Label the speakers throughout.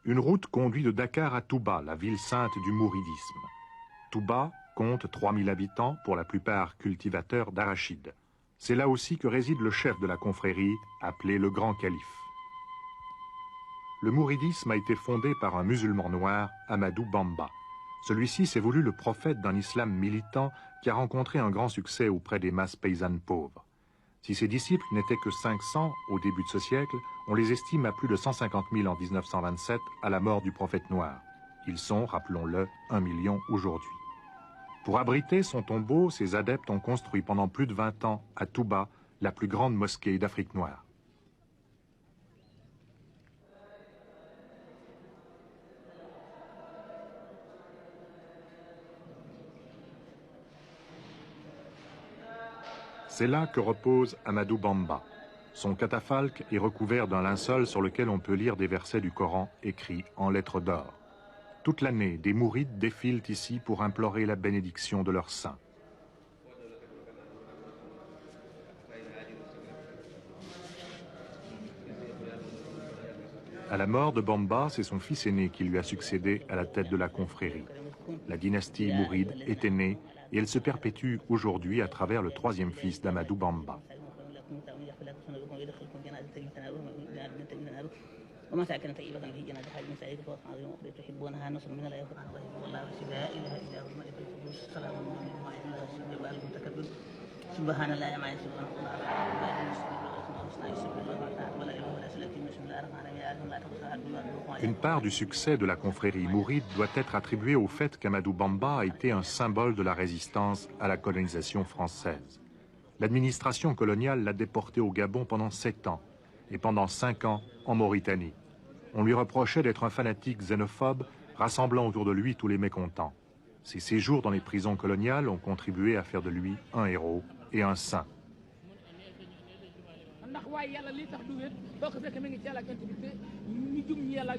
Speaker 1: Une route conduit de Dakar à Touba, la ville sainte du mouridisme. Touba compte 3000 habitants, pour la plupart cultivateurs d'arachides. C'est là aussi que réside le chef de la confrérie, appelé le Grand Calife. Le mouridisme a été fondé par un musulman noir, Ahmadou Bamba. Celui-ci s'est voulu le prophète d'un islam militant qui a rencontré un grand succès auprès des masses paysannes pauvres. Si ses disciples n'étaient que 500 au début de ce siècle, on les estime à plus de 150 000 en 1927 à la mort du prophète noir. Ils sont, rappelons-le, 1 million aujourd'hui. Pour abriter son tombeau, ses adeptes ont construit pendant plus de 20 ans à Touba la plus grande mosquée d'Afrique noire. C'est là que repose Ahmadou Bamba. Son catafalque est recouvert d'un linceul sur lequel on peut lire des versets du Coran écrits en lettres d'or. Toute l'année, des mourides défilent ici pour implorer la bénédiction de leur saint. À la mort de Bamba, c'est son fils aîné qui lui a succédé à la tête de la confrérie. La dynastie mouride était née et elle se perpétue aujourd'hui à travers le troisième fils d'Ahmadou Bamba. Une part du succès de la confrérie mouride doit être attribuée au fait qu'Ahmadou Bamba a été un symbole de la résistance à la colonisation française. L'administration coloniale l'a déporté au Gabon pendant 7 ans et pendant 5 ans en Mauritanie. On lui reprochait d'être un fanatique xénophobe, rassemblant autour de lui tous les mécontents. Ses séjours dans les prisons coloniales ont contribué à faire de lui un héros et un saint.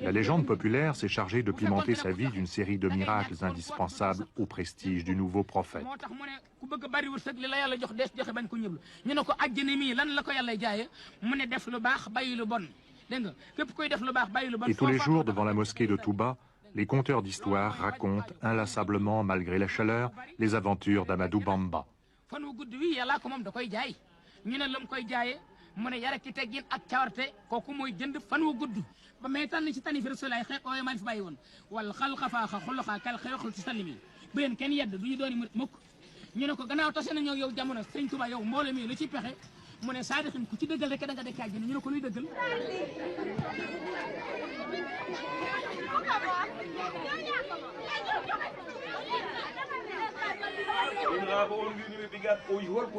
Speaker 1: La légende populaire s'est chargée de pimenter sa vie d'une série de miracles indispensables au prestige du nouveau prophète. Et tous les jours, devant la mosquée de Touba, les conteurs d'histoire racontent inlassablement, malgré la chaleur, les aventures d'Ahmadou Bamba. mu ne yar ki teggin ak cawarte kooku mooy jënd fan wu gudd ba may tànn ci tani fi rasulaay xëy ooye maa fi bàyyi woon wala xalqa faaxa xulluxaa kal xeyoxul ci sallimi bu leen kenn yedd du ñu dooni murit mukk ñu ne ko gannaaw tase nañoo yow jamono sëñ Tuubaa yow mbooloo mi lu ci pexe mu ne saadixin ku ci dëggal rek da nga dekk àjjana ñu ne ko luy dëggal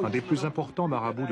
Speaker 1: Un des plus importants marabouts de